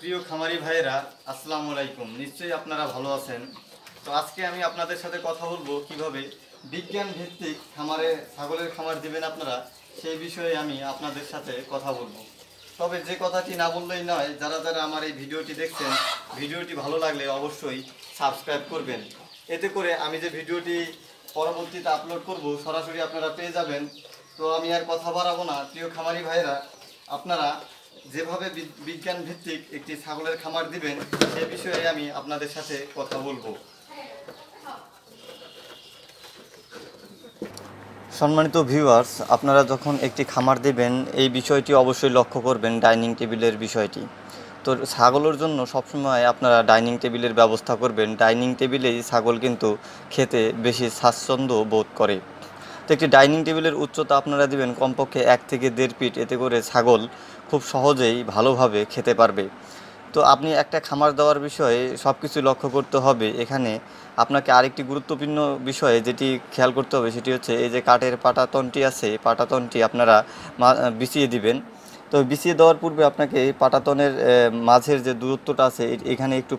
প্রিয় খামারি ভাইরা, আসসালামু আলাইকুম। নিশ্চয়ই আপনারা ভালো আছেন। তো আজকে আমি আপনাদের সাথে কথা বলবো কিভাবে বিজ্ঞান ভিত্তিক খামারে ছাগলের খামার দিবেন আপনারা, সেই বিষয়ে আমি আপনাদের সাথে কথা বলবো। তবে যে কথাটি না বললেই নয়, যারা যারা আমার এই ভিডিওটি দেখছেন, ভিডিওটি ভালো লাগলে অবশ্যই সাবস্ক্রাইব করবেন। এতে করে আমি যে ভিডিওটি পরবর্তীতে আপলোড করব সরাসরি আপনারা পেয়ে যাবেন। তো আমি আর কথা বাড়াবো না। প্রিয় খামারি ভাইরা, আপনারা যেভাবে বিজ্ঞান ভিত্তিক একটি ছাগলের খামার দিবেন সে বিষয়ে আমি আপনাদের সাথে কথা বলবো। সম্মানিত ভিউয়ার্স, আপনারা যখন একটি খামার দেবেন এই বিষয়টি অবশ্যই লক্ষ্য করবেন, ডাইনিং টেবিলের বিষয়টি। তো ছাগলের জন্য সবসময় আপনারা ডাইনিং টেবিলের ব্যবস্থা করবেন। ডাইনিং টেবিলেই ছাগল কিন্তু খেতে বেশি স্বাচ্ছন্দ্য বোধ করে। তো একটি ডাইনিং টেবিলের উচ্চতা আপনারা দিবেন কমপক্ষে 1 থেকে 1.5 ফিট। এতে করে ছাগল খুব সহজেই ভালোভাবে খেতে পারবে। তো আপনি একটা খামার দেওয়ার বিষয়ে সব কিছু লক্ষ্য করতে হবে। এখানে আপনাকে আরেকটি গুরুত্বপূর্ণ বিষয়ে যেটি খেয়াল করতে হবে সেটি হচ্ছে, এই যে কাঠের পাটাতনটি আছে, পাটাতনটি আপনারা বিছিয়ে দিবেন। তো বিছিয়ে দেওয়ার পূর্বে আপনাকে এই পাটাতনের মাঝের যে দূরত্বটা আছে এখানে একটু,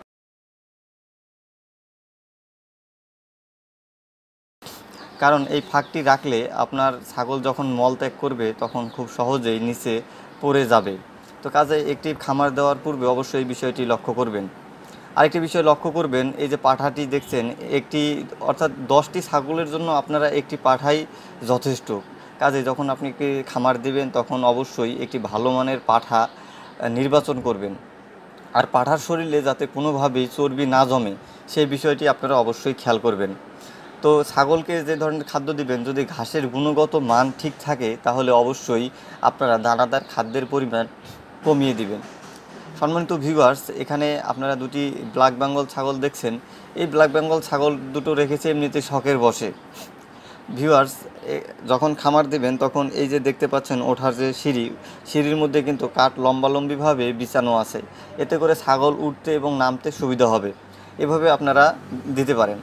কারণ এই ফাঁকটি রাখলে আপনার ছাগল যখন মলত্যাগ করবে তখন খুব সহজেই নিচে পড়ে যাবে। তো কাজে একটি খামার দেওয়ার পূর্বে অবশ্যই এই বিষয়টি লক্ষ্য করবেন। আরেকটি বিষয় লক্ষ্য করবেন, এই যে পাঠাটি দেখছেন, একটি অর্থাৎ 10টি ছাগলের জন্য আপনারা একটি পাঠাই যথেষ্ট। কাজে যখন আপনি একটি খামার দেবেন তখন অবশ্যই একটি ভালো মানের পাঠা নির্বাচন করবেন। আর পাঠার শরীরে যাতে কোনোভাবেই চর্বি না জমে সেই বিষয়টি আপনারা অবশ্যই খেয়াল করবেন। তো ছাগলকে যে ধরনের খাদ্য দিবেন, যদি ঘাসের গুণগত মান ঠিক থাকে তাহলে অবশ্যই আপনারা দানাদার খাদ্যের পরিমাণ কমিয়ে দিবেন। সম্মানিত ভিউয়ার্স, এখানে আপনারা দুটি ব্ল্যাক বেঙ্গল ছাগল দেখছেন। এই ব্ল্যাক বেঙ্গল ছাগল দুটো রেখেছে এমনিতে শখের বশে। ভিউয়ার্স, যখন খামার দেবেন তখন এই যে দেখতে পাচ্ছেন ওঠার যে সিঁড়ির মধ্যে কিন্তু কাঠ লম্বালম্বিভাবে বিছানো আছে। এতে করে ছাগল উঠতে এবং নামতে সুবিধা হবে। এভাবে আপনারা দিতে পারেন।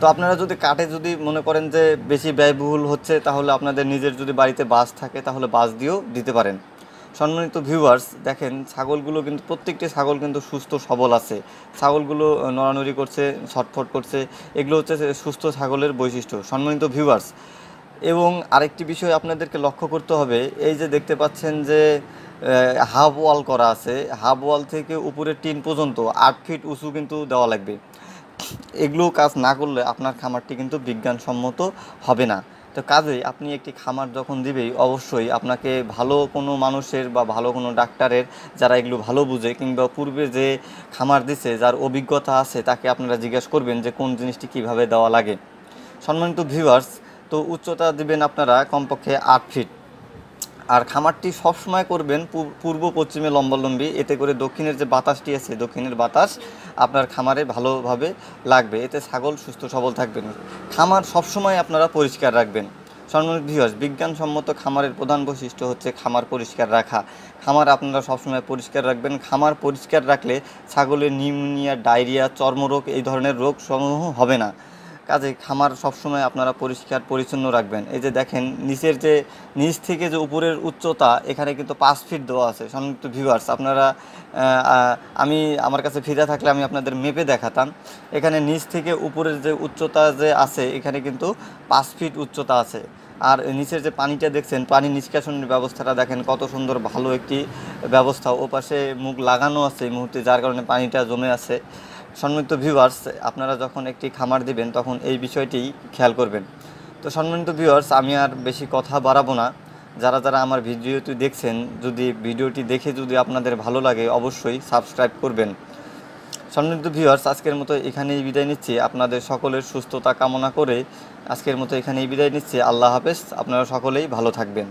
তো আপনারা যদি কাঠে যদি মনে করেন যে বেশি ব্যয়বহুল হচ্ছে, তাহলে আপনাদের নিজের যদি বাড়িতে বাস থাকে তাহলে বাস দিয়েও দিতে পারেন। সম্মানিত ভিউয়ার্স, দেখেন ছাগলগুলো কিন্তু প্রত্যেকটি ছাগল কিন্তু সুস্থ সবল আছে। ছাগলগুলো নড়ানড়ি করছে, ছটফট করছে, এগুলো হচ্ছে সুস্থ ছাগলের বৈশিষ্ট্য। সম্মানিত ভিউয়ার্স, এবং আরেকটি বিষয় আপনাদেরকে লক্ষ্য করতে হবে, এই যে দেখতে পাচ্ছেন যে হাফ ওয়াল করা আছে, হাফ ওয়াল থেকে উপরের টিন পর্যন্ত 8 ফিট উঁচু কিন্তু দেওয়া লাগবে। এগুলো কাজ না করলে আপনার খামারটি কিন্তু বিজ্ঞানসম্মত হবে না। তো কাজেই আপনি একটি খামার যখন দিবেই অবশ্যই আপনাকে ভালো কোনো মানুষের বা ভালো কোনো ডাক্তারের, যারা এগুলো ভালো বুঝে কিংবা পূর্বে যে খামার দিছে যার অভিজ্ঞতা আছে, তাকে আপনারা জিজ্ঞেস করবেন যে কোন জিনিসটি কিভাবে দেওয়া লাগে। সম্মানিত ভিউয়ার্স, তো উচ্চতা দিবেন আপনারা কমপক্ষে 8 ফিট। আর খামারটি সবসময় করবেন পূর্ব পশ্চিমে লম্বালম্বি। এতে করে দক্ষিণের যে বাতাসটি আছে, দক্ষিণের বাতাস আপনার খামারে ভালোভাবে লাগবে। এতে ছাগল সুস্থ সবল থাকবেন। খামার সবসময় আপনারা পরিষ্কার রাখবেন। সম্মানিত ভিউয়ার্স, বিজ্ঞানসম্মত খামারের প্রধান বৈশিষ্ট্য হচ্ছে খামার পরিষ্কার রাখা। খামার আপনারা সবসময় পরিষ্কার রাখবেন। খামার পরিষ্কার রাখলে ছাগলের নিউমোনিয়া, ডায়রিয়া, চর্মরোগ এই ধরনের রোগ সমূহ হবে না। কাজে খামার সবসময় আপনারা পরিষ্কার পরিচ্ছন্ন রাখবেন। এই যে দেখেন নিচ থেকে যে উপরের উচ্চতা, এখানে কিন্তু 5 ফিট দেওয়া আছে। সম্মানিত ভিউয়ার্স, আপনারা আমার কাছে ফিতা থাকলে আমি আপনাদের মেপে দেখাতাম। এখানে নিচ থেকে উপরের যে উচ্চতা যে আছে, এখানে কিন্তু 5 ফিট উচ্চতা আছে। আর নিচের যে পানিটা দেখছেন, পানি নিষ্কাশনের ব্যবস্থাটা দেখেন কত সুন্দর, ভালো একটি ব্যবস্থা। ও পাশে মুখ লাগানো আছে এই মুহূর্তে, যার কারণে পানিটা জমে আছে। সম্মানিত ভিউয়ার্স, আপনারা যখন একটি খামার দিবেন তখন এই বিষয়টি খেয়াল করবেন। তো সম্মানিত ভিউয়ার্স, আমি আর বেশি কথা বাড়াবো না। যারা যারা আমার ভিডিওটি দেখছেন, যদি ভিডিওটি দেখে যদি আপনাদের ভালো লাগে অবশ্যই সাবস্ক্রাইব করবেন। সম্মানিত ভিউয়ার্স, আজকের মতো এখানেই বিদায় নিচ্ছি। আপনাদের সকলের সুস্থতা কামনা করে আজকের মতো এখানেই বিদায় নিচ্ছি। আল্লাহ হাফেজ। আপনারা সকলেই ভালো থাকবেন।